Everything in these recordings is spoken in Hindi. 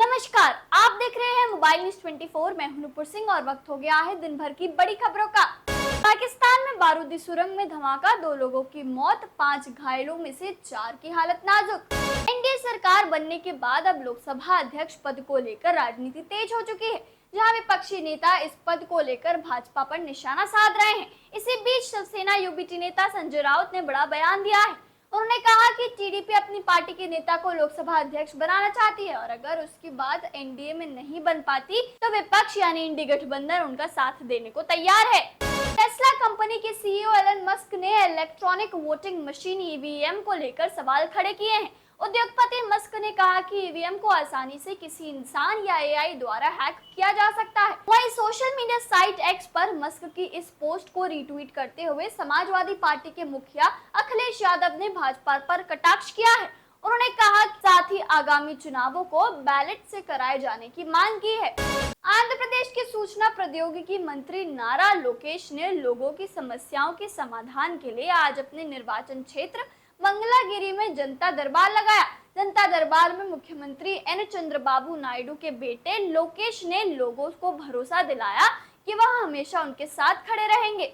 नमस्कार, आप देख रहे हैं मोबाइल न्यूज 24। मैं हूं नुपुर सिंह और वक्त हो गया है दिन भर की बड़ी खबरों का। पाकिस्तान में बारूदी सुरंग में धमाका, 2 लोगों की मौत, 5 घायलों में से 4 की हालत नाजुक। एनडीए सरकार बनने के बाद अब लोकसभा अध्यक्ष पद को लेकर राजनीति तेज हो चुकी है, जहां विपक्षी नेता इस पद को लेकर भाजपा पर निशाना साध रहे हैं। इसी बीच शिवसेना यूबीटी नेता संजय राउत ने बड़ा बयान दिया है। उन्होंने कहा कि टीडीपी अपनी पार्टी के नेता को लोकसभा अध्यक्ष बनाना चाहती है और अगर उसकी बात एनडीए में नहीं बन पाती तो विपक्ष यानी इंडी गठबंधन उनका साथ देने को तैयार है। टेस्ला कंपनी के सीईओ एलन मस्क ने इलेक्ट्रॉनिक वोटिंग मशीन ईवीएम को लेकर सवाल खड़े किए हैं। उद्योगपति मस्क ने कहा कि ईवीएम को आसानी से किसी इंसान या एआई द्वारा हैक किया जा सकता है। वहीं सोशल मीडिया साइट एक्स पर मस्क की इस पोस्ट को रीट्वीट करते हुए समाजवादी पार्टी के मुखिया अखिलेश यादव ने भाजपा पर कटाक्ष किया है। उन्होंने कहा साथ ही आगामी चुनावों को बैलेट से कराए जाने की मांग की है। आंध्र प्रदेश के सूचना प्रौद्योगिकी मंत्री नारा लोकेश ने लोगों की समस्याओं के समाधान के लिए आज अपने निर्वाचन क्षेत्र मंगलागिरी में जनता दरबार लगाया। जनता दरबार में मुख्यमंत्री एन चंद्रबाबू नायडू के बेटे लोकेश ने लोगों को भरोसा दिलाया कि वह हमेशा उनके साथ खड़े रहेंगे।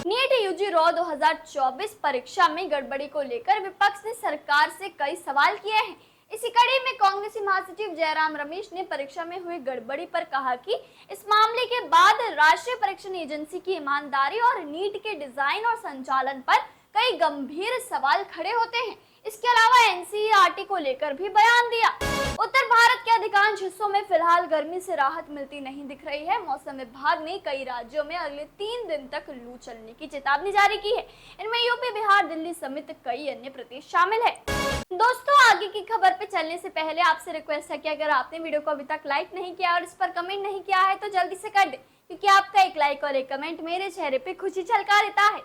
नीट यूजी रॉ 2024 परीक्षा में गड़बड़ी को लेकर विपक्ष ने सरकार से कई सवाल किए हैं। इसी कड़ी में कांग्रेसी महासचिव जयराम रमेश ने परीक्षा में हुई गड़बड़ी पर कहा कि इस मामले के बाद राष्ट्रीय परीक्षण एजेंसी की ईमानदारी और नीट के डिजाइन और संचालन पर कई गंभीर सवाल खड़े होते हैं। इसके अलावा एनसीईआरटी को लेकर भी बयान दिया। उत्तर भारत के अधिकांश हिस्सों में फिलहाल गर्मी से राहत मिलती नहीं दिख रही है। मौसम विभाग ने कई राज्यों में अगले 3 दिन तक लू चलने की चेतावनी जारी की है। इनमें यूपी, बिहार, दिल्ली समेत कई अन्य प्रदेश शामिल है। दोस्तों, आगे की खबर पे चलने से पहले आपसे रिक्वेस्ट है कि अगर आपने वीडियो को अभी तक लाइक नहीं किया और इस पर कमेंट नहीं किया है तो जल्दी से कर दे, क्योंकि आपका एक लाइक और एक कमेंट मेरे चेहरे पे खुशी झलका देता है।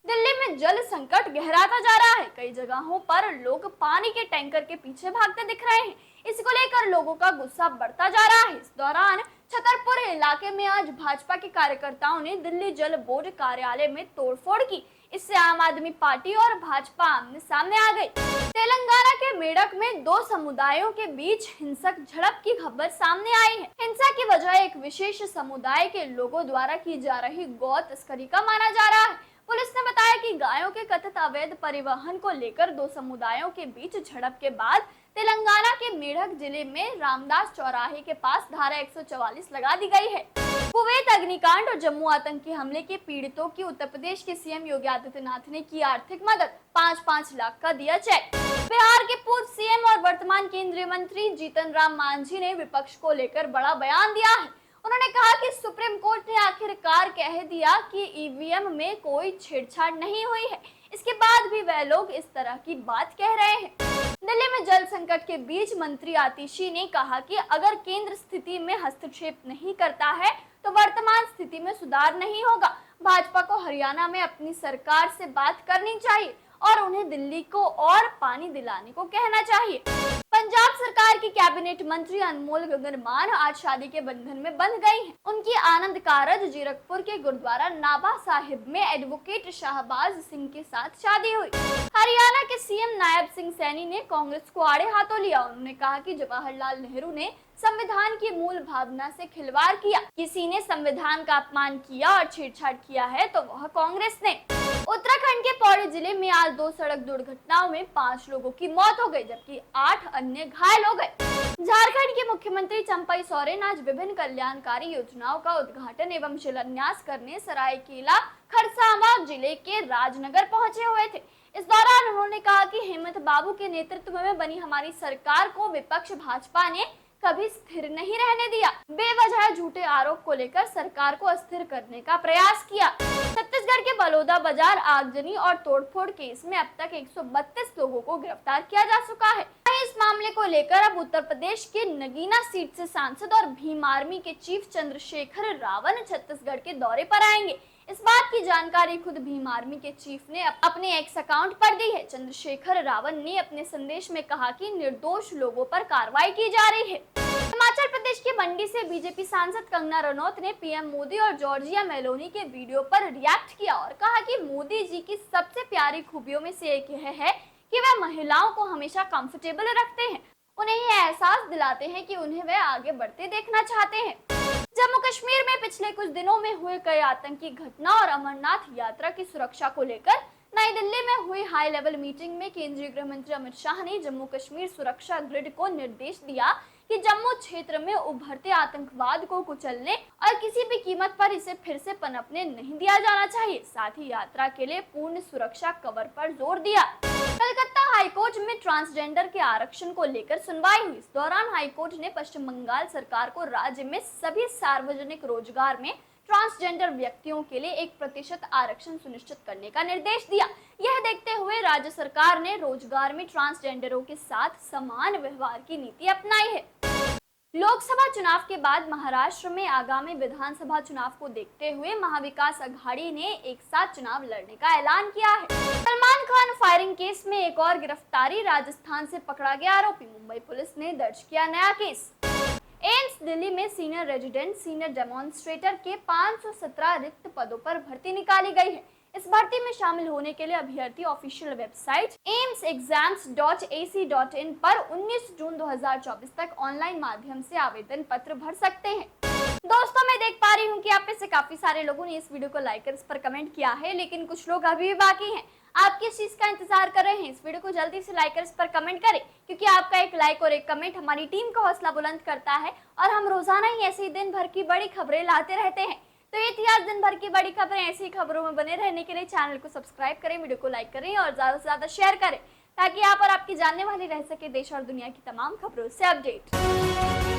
दिल्ली में जल संकट गहराता जा रहा है। कई जगहों पर लोग पानी के टैंकर के पीछे भागते दिख रहे हैं। इसको लेकर लोगों का गुस्सा बढ़ता जा रहा है। इस दौरान छतरपुर इलाके में आज भाजपा के कार्यकर्ताओं ने दिल्ली जल बोर्ड कार्यालय में तोड़फोड़ की। इससे आम आदमी पार्टी और भाजपा आमने सामने आ गई। तेलंगाना के मेडक में 2 समुदायों के बीच हिंसक झड़प की खबर सामने आई है। हिंसा की वजह एक विशेष समुदाय के लोगों द्वारा की जा रही गौ तस्करी का माना जा रहा है। पुलिस ने बताया कि गायों के कथित अवैध परिवहन को लेकर 2 समुदायों के बीच झड़प के बाद तेलंगाना के मेढक जिले में रामदास चौराहे के पास धारा 144 लगा दी गई है। कुवैत अग्निकांड और जम्मू आतंकी हमले के पीड़ितों की उत्तर प्रदेश के सीएम योगी आदित्यनाथ ने की आर्थिक मदद, 5-5 लाख का दिया चेक। बिहार के पूर्व सीएम और वर्तमान केंद्रीय मंत्री जीतन राम मांझी ने विपक्ष को लेकर बड़ा बयान दिया है। उन्होंने कहा कि सुप्रीम कोर्ट ने आखिरकार कह दिया कि ईवीएम में कोई छेड़छाड़ नहीं हुई है। इसके बाद भी वह लोग इस तरह की बात कह रहे हैं। दिल्ली में जल संकट के बीच मंत्री आतिशी ने कहा कि अगर केंद्र स्थिति में हस्तक्षेप नहीं करता है तो वर्तमान स्थिति में सुधार नहीं होगा। भाजपा को हरियाणा में अपनी सरकार से बात करनी चाहिए और उन्हें दिल्ली को और पानी दिलाने को कहना चाहिए। पंजाब सरकार की कैबिनेट मंत्री अनमोल गगनमान आज शादी के बंधन में बंध गई हैं। उनकी आनंद कारज जीरकपुर के गुरुद्वारा नाभा साहिब में एडवोकेट शाहबाज सिंह के साथ शादी हुई। हरियाणा के सीएम नायब सिंह सैनी ने कांग्रेस को आड़े हाथों लिया। उन्होंने कहा कि जवाहरलाल नेहरू ने संविधान की मूल भावना से खिलवाड़ किया। किसी ने संविधान का अपमान किया और छेड़छाड़ किया है तो वह कांग्रेस ने। उत्तराखंड के पौड़ी जिले में आज 2 सड़क दुर्घटनाओं में 5 लोगों की मौत हो गई, जबकि 8 अन्य घायल हो गए। झारखंड के मुख्यमंत्री चंपई सोरेन आज विभिन्न कल्याणकारी योजनाओं का उद्घाटन एवं शिलान्यास करने सरायकेला खरसावां जिले के राजनगर पहुंचे हुए थे। इस दौरान उन्होंने कहा कि हेमंत बाबू के नेतृत्व में बनी हमारी सरकार को विपक्ष भाजपा ने कभी स्थिर नहीं रहने दिया। बेवजह झूठे आरोप को लेकर सरकार को अस्थिर करने का प्रयास किया। छत्तीसगढ़ के बलौदा बाजार आगजनी और तोड़फोड़ केस में अब तक 132 लोगों को गिरफ्तार किया जा चुका है। इस मामले को लेकर अब उत्तर प्रदेश के नगीना सीट से सांसद और भीम आर्मी के चीफ चंद्रशेखर रावण छत्तीसगढ़ के दौरे पर आएंगे। इस बात की जानकारी खुद भीम आर्मी के चीफ ने अपने एक्स अकाउंट पर दी है। चंद्रशेखर रावण ने अपने संदेश में कहा कि निर्दोष लोगों पर कार्रवाई की जा रही है। हिमाचल प्रदेश के मंडी से बीजेपी सांसद कंगना रनौत ने पीएम मोदी और जॉर्जिया मेलोनी के वीडियो पर रिएक्ट किया और कहा कि मोदी जी की सबसे प्यारी खूबियों में से एक यह है कि वह महिलाओं को हमेशा कंफर्टेबल रखते हैं उन्हें ये एहसास दिलाते हैं कि उन्हें वे आगे बढ़ते देखना चाहते हैं। जम्मू कश्मीर में पिछले कुछ दिनों में हुए कई आतंकी घटना और अमरनाथ यात्रा की सुरक्षा को लेकर नई दिल्ली में हुई हाई लेवल मीटिंग में केंद्रीय गृह मंत्री अमित शाह ने जम्मू कश्मीर सुरक्षा ग्रिड को निर्देश दिया कि जम्मू क्षेत्र में उभरते आतंकवाद को कुचलने और किसी भी कीमत पर इसे फिर से पनपने नहीं दिया जाना चाहिए। साथ ही यात्रा के लिए पूर्ण सुरक्षा कवर पर जोर दिया। कलकत्ता हाईकोर्ट में ट्रांसजेंडर के आरक्षण को लेकर सुनवाई हुई। इस दौरान हाईकोर्ट ने पश्चिम बंगाल सरकार को राज्य में सभी सार्वजनिक रोजगार में ट्रांसजेंडर व्यक्तियों के लिए 1% आरक्षण सुनिश्चित करने का निर्देश दिया। यह देखते हुए राज्य सरकार ने रोजगार में ट्रांसजेंडरों के साथ समान व्यवहार की नीति अपनाई है। लोकसभा चुनाव के बाद महाराष्ट्र में आगामी विधानसभा चुनाव को देखते हुए महाविकास अघाड़ी ने एक साथ चुनाव लड़ने का ऐलान किया है। सलमान खान फायरिंग केस में एक और गिरफ्तारी, राजस्थान से पकड़ा गया आरोपी। मुंबई पुलिस ने दर्ज किया नया केस। एम्स दिल्ली में सीनियर रेजिडेंट सीनियर डेमोन्स्ट्रेटर के 517 रिक्त पदों पर भर्ती निकाली गई है। इस भर्ती में शामिल होने के लिए अभ्यर्थी ऑफिशियल वेबसाइट aimsexams.ac.in पर 19 जून 2024 तक ऑनलाइन माध्यम से आवेदन पत्र भर सकते हैं। दोस्तों, मैं देख पा रही हूँ कि आप में से काफी सारे लोगों ने इस वीडियो को लाइक कर इस पर कमेंट किया है, लेकिन कुछ लोग अभी भी बाकी हैं। आप किस चीज का इंतजार कर रहे हैं? इस वीडियो को जल्दी से लाइक कर इस पर कमेंट करें, क्योंकि आपका एक लाइक और एक कमेंट हमारी टीम का हौसला बुलंद करता है और हम रोजाना ही ऐसी दिन भर की बड़ी खबरें लाते रहते हैं। तो ये थी आज दिन भर की बड़ी खबरें। ऐसी खबरों में बने रहने के लिए चैनल को सब्सक्राइब करें, वीडियो को लाइक करें और ज्यादा से ज्यादा शेयर करें, ताकि आप और आपकी जानने वाली रह सके देश और दुनिया की तमाम खबरों से अपडेट।